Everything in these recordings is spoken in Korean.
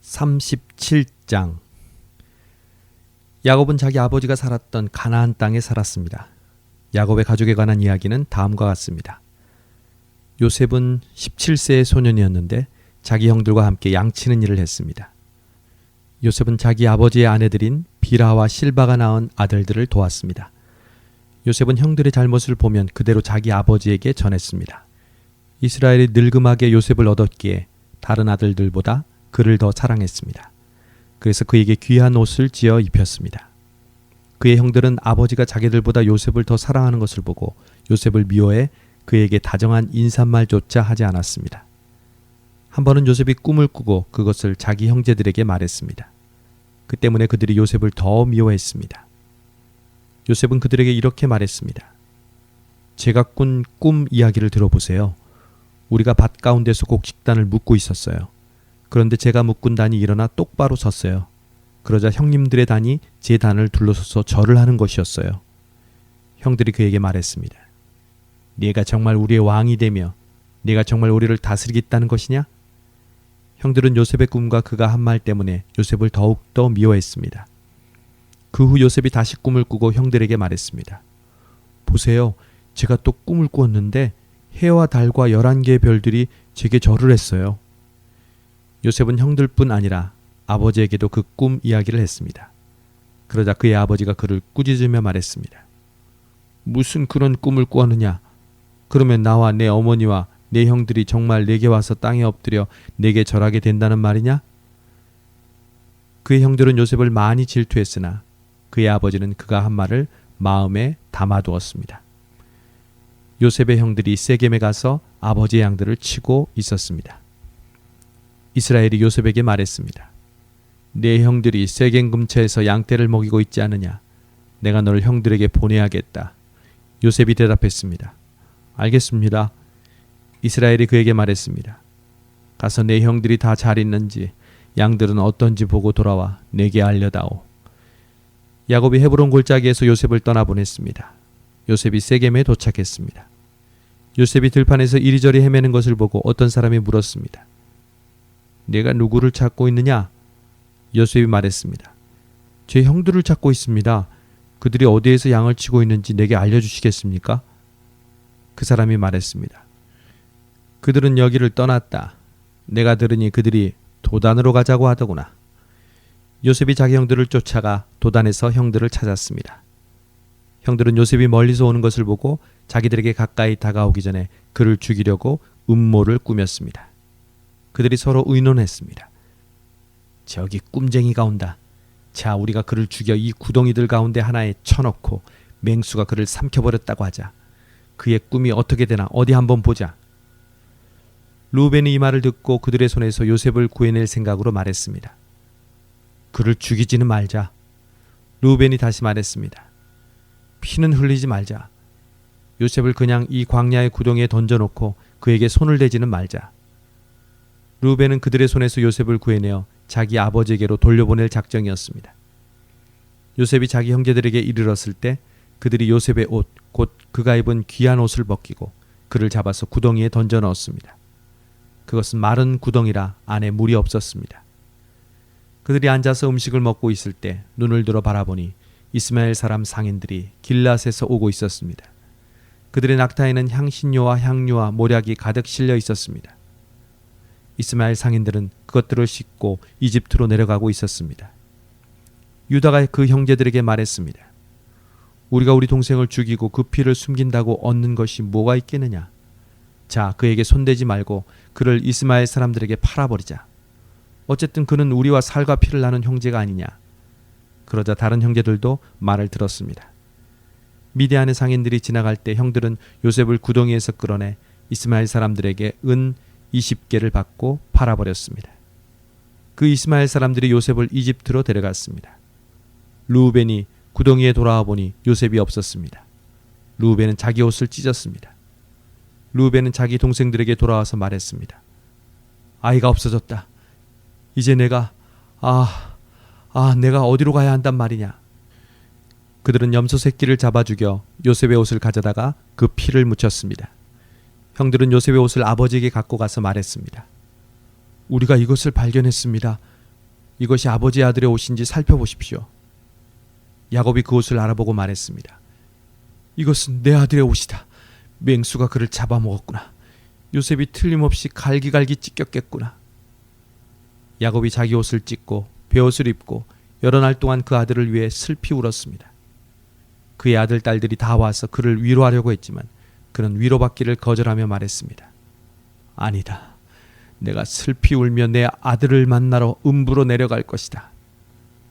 37장. 야곱은 자기 아버지가 살았던 가나안 땅에 살았습니다. 야곱의 가족에 관한 이야기는 다음과 같습니다. 요셉은 17세의 소년이었는데 자기 형들과 함께 양치는 일을 했습니다. 요셉은 자기 아버지의 아내들인 비라와 실바가 낳은 아들들을 도왔습니다. 요셉은 형들의 잘못을 보면 그대로 자기 아버지에게 전했습니다. 이스라엘이 늙음하게 요셉을 얻었기에 다른 아들들보다 그를 더 사랑했습니다. 그래서 그에게 귀한 옷을 지어 입혔습니다. 그의 형들은 아버지가 자기들보다 요셉을 더 사랑하는 것을 보고 요셉을 미워해 그에게 다정한 인사말조차 하지 않았습니다. 한 번은 요셉이 꿈을 꾸고 그것을 자기 형제들에게 말했습니다. 그 때문에 그들이 요셉을 더 미워했습니다. 요셉은 그들에게 이렇게 말했습니다. 제가 꾼 꿈 이야기를 들어보세요. 우리가 밭 가운데서 곡식단을 묶고 있었어요. 그런데 제가 묶은 단이 일어나 똑바로 섰어요. 그러자 형님들의 단이 제 단을 둘러서서 절을 하는 것이었어요. 형들이 그에게 말했습니다. 네가 정말 우리의 왕이 되며 네가 정말 우리를 다스리겠다는 것이냐? 형들은 요셉의 꿈과 그가 한 말 때문에 요셉을 더욱더 미워했습니다. 그 후 요셉이 다시 꿈을 꾸고 형들에게 말했습니다. 보세요. 제가 또 꿈을 꾸었는데 해와 달과 11개의 별들이 제게 절을 했어요. 요셉은 형들뿐 아니라 아버지에게도 그 꿈 이야기를 했습니다. 그러자 그의 아버지가 그를 꾸짖으며 말했습니다. 무슨 그런 꿈을 꾸었느냐? 그러면 나와 내 어머니와 내 형들이 정말 내게 와서 땅에 엎드려 내게 절하게 된다는 말이냐? 그의 형들은 요셉을 많이 질투했으나 그의 아버지는 그가 한 말을 마음에 담아두었습니다. 요셉의 형들이 세겜에 가서 아버지의 양들을 치고 있었습니다. 이스라엘이 요셉에게 말했습니다. 내 형들이 세겜 근처에서 양떼를 먹이고 있지 않느냐? 내가 너를 형들에게 보내야겠다. 요셉이 대답했습니다. 알겠습니다. 이스라엘이 그에게 말했습니다. 가서 내 형들이 다 잘 있는지 양들은 어떤지 보고 돌아와 내게 알려다오. 야곱이 헤브론 골짜기에서 요셉을 떠나보냈습니다. 요셉이 세겜에 도착했습니다. 요셉이 들판에서 이리저리 헤매는 것을 보고 어떤 사람이 물었습니다. 내가 누구를 찾고 있느냐? 요셉이 말했습니다. 제 형들을 찾고 있습니다. 그들이 어디에서 양을 치고 있는지 내게 알려주시겠습니까? 그 사람이 말했습니다. 그들은 여기를 떠났다. 내가 들으니 그들이 도단으로 가자고 하더구나. 요셉이 자기 형들을 쫓아가 도단에서 형들을 찾았습니다. 형들은 요셉이 멀리서 오는 것을 보고 자기들에게 가까이 다가오기 전에 그를 죽이려고 음모를 꾸몄습니다. 그들이 서로 의논했습니다. 저기 꿈쟁이가 온다. 자, 우리가 그를 죽여 이 구덩이들 가운데 하나에 쳐넣고 맹수가 그를 삼켜버렸다고 하자. 그의 꿈이 어떻게 되나 어디 한번 보자. 루벤이 이 말을 듣고 그들의 손에서 요셉을 구해낼 생각으로 말했습니다. 그를 죽이지는 말자. 루벤이 다시 말했습니다. 피는 흘리지 말자. 요셉을 그냥 이 광야의 구덩이에 던져놓고 그에게 손을 대지는 말자. 루벤은 그들의 손에서 요셉을 구해내어 자기 아버지에게로 돌려보낼 작정이었습니다. 요셉이 자기 형제들에게 이르렀을 때 그들이 요셉의 옷, 곧 그가 입은 귀한 옷을 벗기고 그를 잡아서 구덩이에 던져 넣었습니다. 그것은 마른 구덩이라 안에 물이 없었습니다. 그들이 앉아서 음식을 먹고 있을 때 눈을 들어 바라보니 이스마엘 사람 상인들이 길앗에서 오고 있었습니다. 그들의 낙타에는 향신료와 향유와 모략이 가득 실려 있었습니다. 이스마엘 상인들은 그것들을 싣고 이집트로 내려가고 있었습니다. 유다가 그 형제들에게 말했습니다. 우리가 우리 동생을 죽이고 그 피를 숨긴다고 얻는 것이 뭐가 있겠느냐? 자, 그에게 손대지 말고 그를 이스마엘 사람들에게 팔아버리자. 어쨌든 그는 우리와 살과 피를 나눈 형제가 아니냐. 그러자 다른 형제들도 말을 들었습니다. 미디안의 상인들이 지나갈 때 형들은 요셉을 구덩이에서 끌어내 이스마엘 사람들에게 은 20개를 받고 팔아버렸습니다. 그 이스마엘 사람들이 요셉을 이집트로 데려갔습니다. 루벤이 구덩이에 돌아와 보니 요셉이 없었습니다. 루벤은 자기 옷을 찢었습니다. 루벤은 자기 동생들에게 돌아와서 말했습니다. 아이가 없어졌다. 이제 내가 내가 어디로 가야 한단 말이냐. 그들은 염소 새끼를 잡아 죽여 요셉의 옷을 가져다가 그 피를 묻혔습니다. 형들은 요셉의 옷을 아버지에게 갖고 가서 말했습니다. 우리가 이것을 발견했습니다. 이것이 아버지의 아들의 옷인지 살펴보십시오. 야곱이 그 옷을 알아보고 말했습니다. 이것은 내 아들의 옷이다. 맹수가 그를 잡아먹었구나. 요셉이 틀림없이 갈기갈기 찢겼겠구나. 야곱이 자기 옷을 찢고 베옷을 입고 여러 날 동안 그 아들을 위해 슬피 울었습니다. 그의 아들 딸들이 다 와서 그를 위로하려고 했지만 그는 위로받기를 거절하며 말했습니다. 아니다. 내가 슬피 울며 내 아들을 만나러 음부로 내려갈 것이다.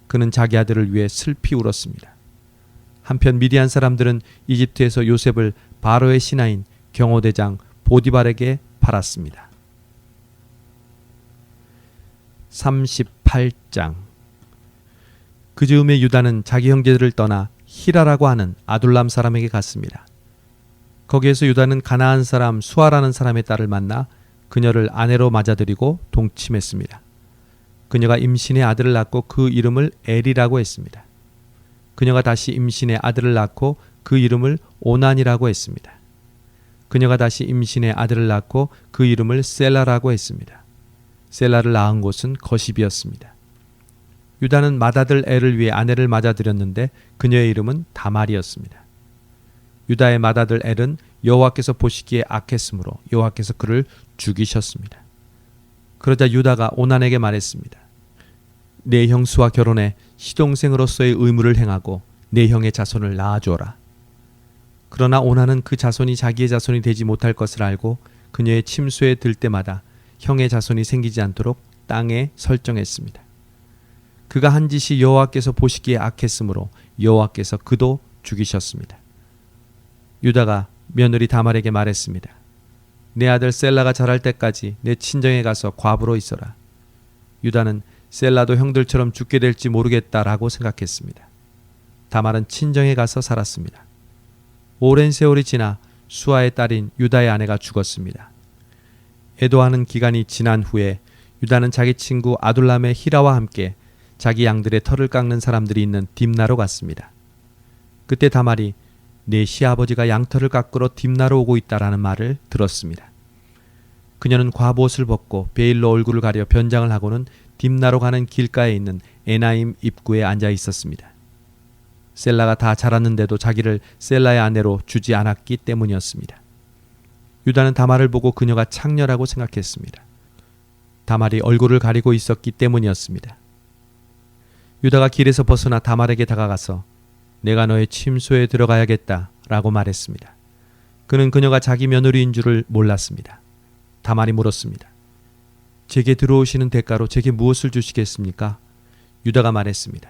그는 자기 아들을 위해 슬피 울었습니다. 한편 미디안 사람들은 이집트에서 요셉을 바로의 신하인 경호대장 보디발에게 팔았습니다. 38장. 그 즈음에 유다는 자기 형제들을 떠나 히라라고 하는 아둘람 사람에게 갔습니다. 거기에서 유다는 가나안 사람 수아라는 사람의 딸을 만나 그녀를 아내로 맞아들이고 동침했습니다. 그녀가 임신의 아들을 낳고 그 이름을 엘이라고 했습니다. 그녀가 다시 임신의 아들을 낳고 그 이름을 오난이라고 했습니다. 그녀가 다시 임신의 아들을 낳고 그 이름을 셀라라고 했습니다. 셀라를 낳은 곳은 거십이었습니다. 유다는 맏아들 엘을 위해 아내를 맞아들였는데 그녀의 이름은 다말이었습니다. 유다의 맏아들 엘은 여호와께서 보시기에 악했으므로 여호와께서 그를 죽이셨습니다. 그러자 유다가 오난에게 말했습니다. 내 형수와 결혼해 시동생으로서의 의무를 행하고 내 형의 자손을 낳아주어라. 그러나 오난은 그 자손이 자기의 자손이 되지 못할 것을 알고 그녀의 침소에 들 때마다 형의 자손이 생기지 않도록 땅에 설정했습니다. 그가 한 짓이 여호와께서 보시기에 악했으므로 여호와께서 그도 죽이셨습니다. 유다가 며느리 다말에게 말했습니다. 내 아들 셀라가 자랄 때까지 내 친정에 가서 과부로 있어라. 유다는 셀라도 형들처럼 죽게 될지 모르겠다라고 생각했습니다. 다말은 친정에 가서 살았습니다. 오랜 세월이 지나 수아의 딸인 유다의 아내가 죽었습니다. 애도하는 기간이 지난 후에 유다는 자기 친구 아둘람의 히라와 함께 자기 양들의 털을 깎는 사람들이 있는 딥나로 갔습니다. 그때 다말이 내 시아버지가 양털을 깎으러 딥나로 오고 있다라는 말을 들었습니다. 그녀는 과부옷을 벗고 베일로 얼굴을 가려 변장을 하고는 딥나로 가는 길가에 있는 에나임 입구에 앉아 있었습니다. 셀라가 다 자랐는데도 자기를 셀라의 아내로 주지 않았기 때문이었습니다. 유다는 다말을 보고 그녀가 창녀라고 생각했습니다. 다말이 얼굴을 가리고 있었기 때문이었습니다. 유다가 길에서 벗어나 다말에게 다가가서 내가 너의 침소에 들어가야겠다 라고 말했습니다. 그는 그녀가 자기 며느리인 줄을 몰랐습니다. 다말이 물었습니다. 제게 들어오시는 대가로 제게 무엇을 주시겠습니까? 유다가 말했습니다.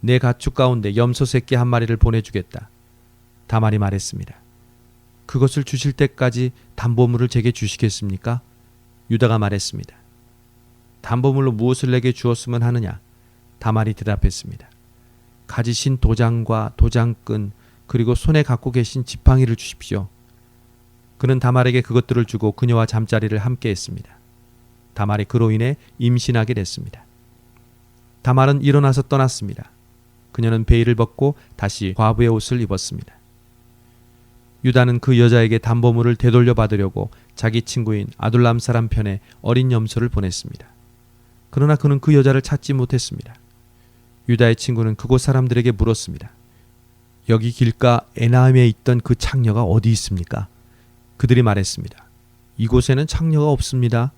내 가축 가운데 염소 새끼 한 마리를 보내주겠다. 다말이 말했습니다. 그것을 주실 때까지 담보물을 제게 주시겠습니까? 유다가 말했습니다. 담보물로 무엇을 내게 주었으면 하느냐? 다말이 대답했습니다. 가지신 도장과 도장끈 그리고 손에 갖고 계신 지팡이를 주십시오. 그는 다말에게 그것들을 주고 그녀와 잠자리를 함께 했습니다. 다말이 그로 인해 임신하게 됐습니다. 다말은 일어나서 떠났습니다. 그녀는 베일을 벗고 다시 과부의 옷을 입었습니다. 유다는 그 여자에게 담보물을 되돌려 받으려고 자기 친구인 아둘람 사람 편에 어린 염소를 보냈습니다. 그러나 그는 그 여자를 찾지 못했습니다. 유다의 친구는 그곳 사람들에게 물었습니다. 여기 길가 에나임에 있던 그 창녀가 어디 있습니까? 그들이 말했습니다. 이곳에는 창녀가 없습니다.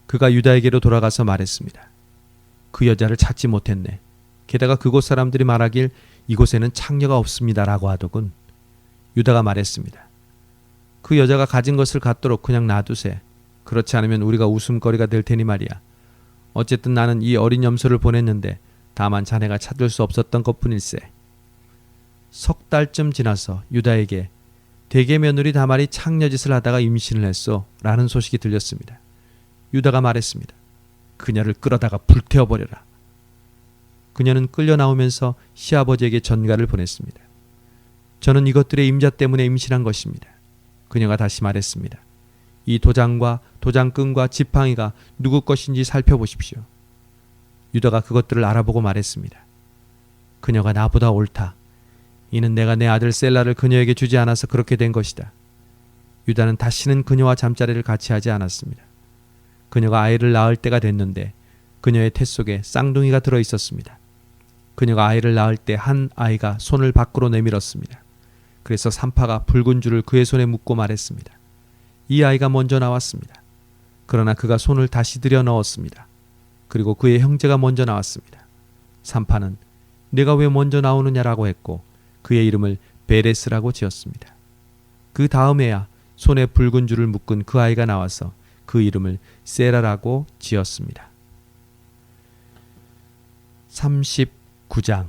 그가 유다에게로 돌아가서 말했습니다. 그 여자를 찾지 못했네. 게다가 그곳 사람들이 말하길 이곳에는 창녀가 없습니다라고 하더군. 유다가 말했습니다. 그 여자가 가진 것을 갖도록 그냥 놔두세. 그렇지 않으면 우리가 웃음거리가 될 테니 말이야. 어쨌든 나는 이 어린 염소를 보냈는데 다만 자네가 찾을 수 없었던 것뿐일세. 석 달쯤 지나서 유다에게 대개 며느리 다말이 창녀짓을 하다가 임신을 했소 라는 소식이 들렸습니다. 유다가 말했습니다. 그녀를 끌어다가 불태워버려라. 그녀는 끌려 나오면서 시아버지에게 전가를 보냈습니다. 저는 이것들의 임자 때문에 임신한 것입니다. 그녀가 다시 말했습니다. 이 도장과 도장끈과 지팡이가 누구 것인지 살펴보십시오. 유다가 그것들을 알아보고 말했습니다. 그녀가 나보다 옳다. 이는 내가 내 아들 셀라를 그녀에게 주지 않아서 그렇게 된 것이다. 유다는 다시는 그녀와 잠자리를 같이 하지 않았습니다. 그녀가 아이를 낳을 때가 됐는데 그녀의 태 속에 쌍둥이가 들어 있었습니다. 그녀가 아이를 낳을 때 한 아이가 손을 밖으로 내밀었습니다. 그래서 산파가 붉은 줄을 그의 손에 묶고 말했습니다. 이 아이가 먼저 나왔습니다. 그러나 그가 손을 다시 들여 넣었습니다. 그리고 그의 형제가 먼저 나왔습니다. 산파는 내가 왜 먼저 나오느냐라고 했고 그의 이름을 베레스라고 지었습니다. 그 다음에야 손에 붉은 줄을 묶은 그 아이가 나와서 그 이름을 세라라고 지었습니다. 39장.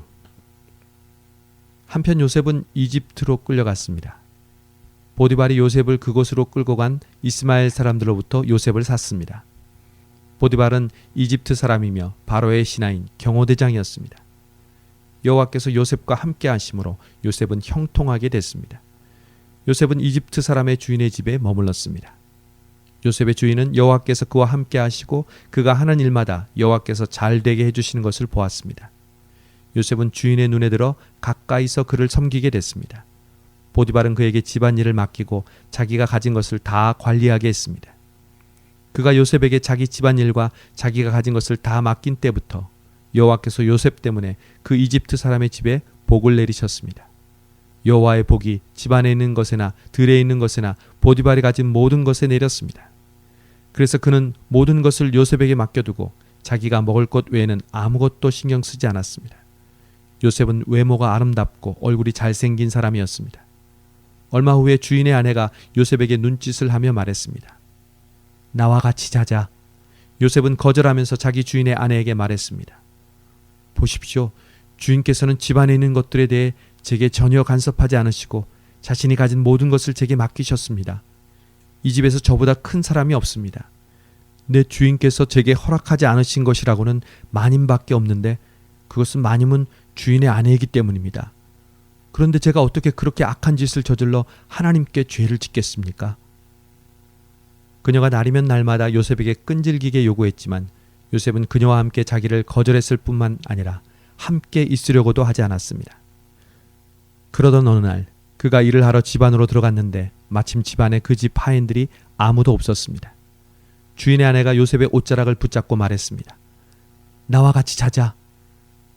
한편 요셉은 이집트로 끌려갔습니다. 보디발이 요셉을 그곳으로 끌고 간 이스마엘 사람들로부터 요셉을 샀습니다. 보디발은 이집트 사람이며 바로의 신하인 경호대장이었습니다. 여호와께서 요셉과 함께 하심으로 요셉은 형통하게 됐습니다. 요셉은 이집트 사람의 주인의 집에 머물렀습니다. 요셉의 주인은 여호와께서 그와 함께 하시고 그가 하는 일마다 여호와께서 잘 되게 해주시는 것을 보았습니다. 요셉은 주인의 눈에 들어 가까이서 그를 섬기게 됐습니다. 보디발은 그에게 집안일을 맡기고 자기가 가진 것을 다 관리하게 했습니다. 그가 요셉에게 자기 집안일과 자기가 가진 것을 다 맡긴 때부터 여호와께서 요셉 때문에 그 이집트 사람의 집에 복을 내리셨습니다. 여호와의 복이 집안에 있는 것에나 들에 있는 것에나 보디발이 가진 모든 것에 내렸습니다. 그래서 그는 모든 것을 요셉에게 맡겨두고 자기가 먹을 것 외에는 아무것도 신경 쓰지 않았습니다. 요셉은 외모가 아름답고 얼굴이 잘생긴 사람이었습니다. 얼마 후에 주인의 아내가 요셉에게 눈짓을 하며 말했습니다. 나와 같이 자자. 요셉은 거절하면서 자기 주인의 아내에게 말했습니다. 보십시오. 주인께서는 집안에 있는 것들에 대해 제게 전혀 간섭하지 않으시고 자신이 가진 모든 것을 제게 맡기셨습니다. 이 집에서 저보다 큰 사람이 없습니다. 내 주인께서 제게 허락하지 않으신 것이라고는 마님밖에 없는데 그것은 마님은 주인의 아내이기 때문입니다. 그런데 제가 어떻게 그렇게 악한 짓을 저질러 하나님께 죄를 짓겠습니까? 그녀가 날이면 날마다 요셉에게 끈질기게 요구했지만 요셉은 그녀와 함께 자기를 거절했을 뿐만 아니라 함께 있으려고도 하지 않았습니다. 그러던 어느 날 그가 일을 하러 집 안으로 들어갔는데 마침 집 안에 그 집 하인들이 아무도 없었습니다. 주인의 아내가 요셉의 옷자락을 붙잡고 말했습니다. 나와 같이 자자.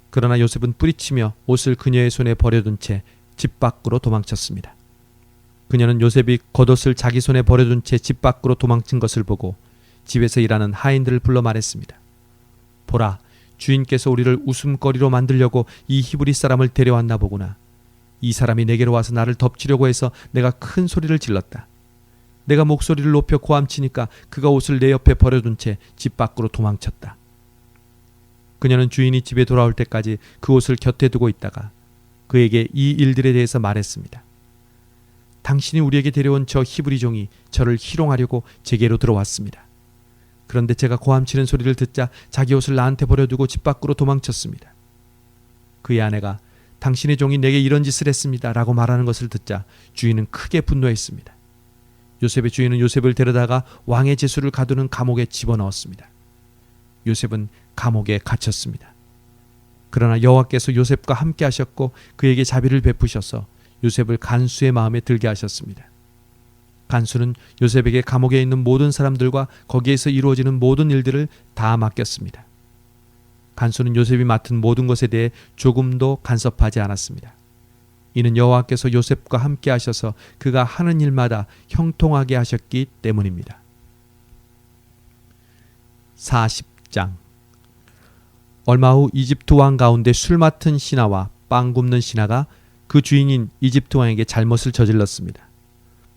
그러나 요셉은 뿌리치며 옷을 그녀의 손에 버려둔 채 집 밖으로 도망쳤습니다. 그녀는 요셉이 겉옷을 자기 손에 버려둔 채 집 밖으로 도망친 것을 보고 집에서 일하는 하인들을 불러 말했습니다. 보라, 주인께서 우리를 웃음거리로 만들려고 이 히브리 사람을 데려왔나 보구나. 이 사람이 내게로 와서 나를 덮치려고 해서 내가 큰 소리를 질렀다. 내가 목소리를 높여 고함치니까 그가 옷을 내 옆에 버려둔 채 집 밖으로 도망쳤다. 그녀는 주인이 집에 돌아올 때까지 그 옷을 곁에 두고 있다가 그에게 이 일들에 대해서 말했습니다. 당신이 우리에게 데려온 저 히브리 종이 저를 희롱하려고 제게로 들어왔습니다. 그런데 제가 고함치는 소리를 듣자 자기 옷을 나한테 버려두고 집 밖으로 도망쳤습니다. 그의 아내가 당신의 종이 내게 이런 짓을 했습니다 라고 말하는 것을 듣자 주인은 크게 분노했습니다. 요셉의 주인은 요셉을 데려다가 왕의 제수를 가두는 감옥에 집어넣었습니다. 요셉은 감옥에 갇혔습니다. 그러나 여호와께서 요셉과 함께 하셨고 그에게 자비를 베푸셔서 요셉을 간수의 마음에 들게 하셨습니다. 간수는 요셉에게 감옥에 있는 모든 사람들과 거기에서 이루어지는 모든 일들을 다 맡겼습니다. 간수는 요셉이 맡은 모든 것에 대해 조금도 간섭하지 않았습니다. 이는 여호와께서 요셉과 함께 하셔서 그가 하는 일마다 형통하게 하셨기 때문입니다. 40장. 얼마 후 이집트 왕 가운데 술 맡은 신하와 빵 굽는 신하가 그 주인인 이집트 왕에게 잘못을 저질렀습니다.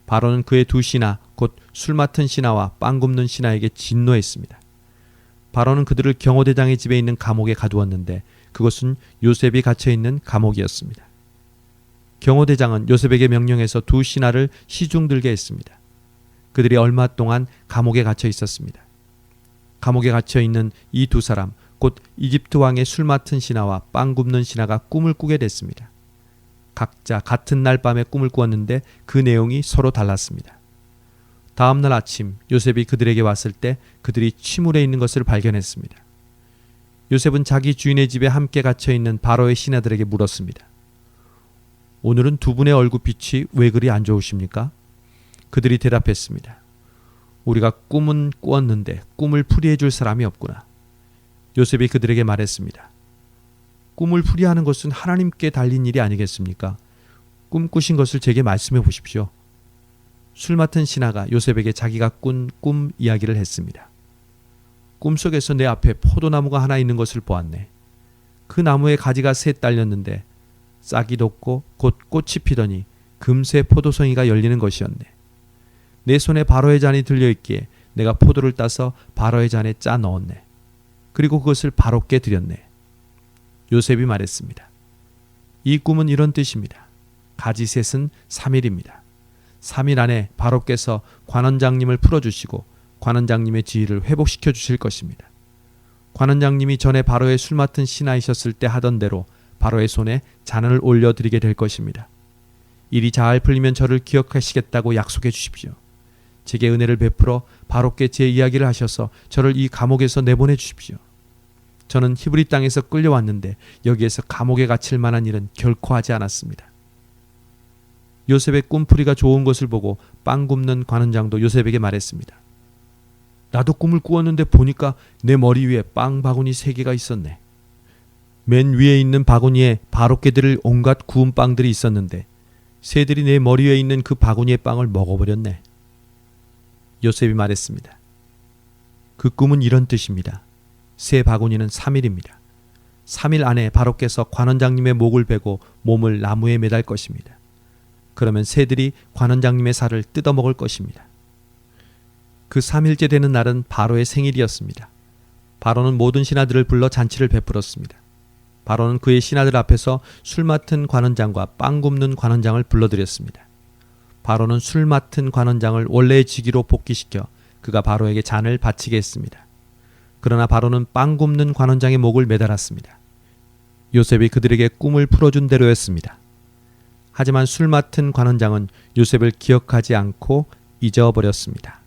바로는 그의 두 신하 곧 술 맡은 신하와 빵 굽는 신하에게 진노했습니다. 바로는 그들을 경호대장의 집에 있는 감옥에 가두었는데 그것은 요셉이 갇혀있는 감옥이었습니다. 경호대장은 요셉에게 명령해서 두 신하를 시중들게 했습니다. 그들이 얼마 동안 감옥에 갇혀 있었습니다. 감옥에 갇혀 있는 이 두 사람 곧 이집트 왕의 술 맡은 신하와 빵 굽는 신하가 꿈을 꾸게 됐습니다. 각자 같은 날 밤에 꿈을 꾸었는데 그 내용이 서로 달랐습니다. 다음 날 아침 요셉이 그들에게 왔을 때 그들이 침울해 있는 것을 발견했습니다. 요셉은 자기 주인의 집에 함께 갇혀 있는 바로의 신하들에게 물었습니다. 오늘은 두 분의 얼굴빛이 왜 그리 안 좋으십니까? 그들이 대답했습니다. 우리가 꿈은 꾸었는데 꿈을 풀이해 줄 사람이 없구나. 요셉이 그들에게 말했습니다. 꿈을 풀이하는 것은 하나님께 달린 일이 아니겠습니까? 꿈꾸신 것을 제게 말씀해 보십시오. 술 맡은 신하가 요셉에게 자기가 꾼 꿈 이야기를 했습니다. 꿈속에서 내 앞에 포도나무가 하나 있는 것을 보았네. 그 나무에 가지가 셋 달렸는데 싹이 돋고 곧 꽃이 피더니 금세 포도송이가 열리는 것이었네. 내 손에 바로의 잔이 들려있기에 내가 포도를 따서 바로의 잔에 짜 넣었네. 그리고 그것을 바로께 드렸네. 요셉이 말했습니다. 이 꿈은 이런 뜻입니다. 가지 셋은 3일입니다. 3일 안에 바로께서 관원장님을 풀어주시고 관원장님의 지위를 회복시켜 주실 것입니다. 관원장님이 전에 바로의 술 맡은 신하이셨을 때 하던 대로 바로의 손에 잔을 올려드리게 될 것입니다. 일이 잘 풀리면 저를 기억하시겠다고 약속해 주십시오. 제게 은혜를 베풀어 바로께 제 이야기를 하셔서 저를 이 감옥에서 내보내 주십시오. 저는 히브리 땅에서 끌려왔는데 여기에서 감옥에 갇힐 만한 일은 결코 하지 않았습니다. 요셉의 꿈풀이가 좋은 것을 보고 빵 굽는 관원장도 요셉에게 말했습니다. 나도 꿈을 꾸었는데 보니까 내 머리 위에 빵 바구니 3개가 있었네. 맨 위에 있는 바구니에 바로께 드릴 온갖 구운 빵들이 있었는데 새들이 내 머리 위에 있는 그 바구니의 빵을 먹어버렸네. 요셉이 말했습니다. 그 꿈은 이런 뜻입니다. 새 바구니는 3일입니다. 3일 안에 바로께서 관원장님의 목을 베고 몸을 나무에 매달 것입니다. 그러면 새들이 관원장님의 살을 뜯어먹을 것입니다. 그 3일째 되는 날은 바로의 생일이었습니다. 바로는 모든 신하들을 불러 잔치를 베풀었습니다. 바로는 그의 신하들 앞에서 술 맡은 관원장과 빵 굽는 관원장을 불러들였습니다. 바로는 술 맡은 관원장을 원래의 직위로 복귀시켜 그가 바로에게 잔을 바치게 했습니다. 그러나 바로는 빵 굽는 관원장의 목을 매달았습니다. 요셉이 그들에게 꿈을 풀어준 대로였습니다. 하지만 술 맡은 관원장은 요셉을 기억하지 않고 잊어버렸습니다.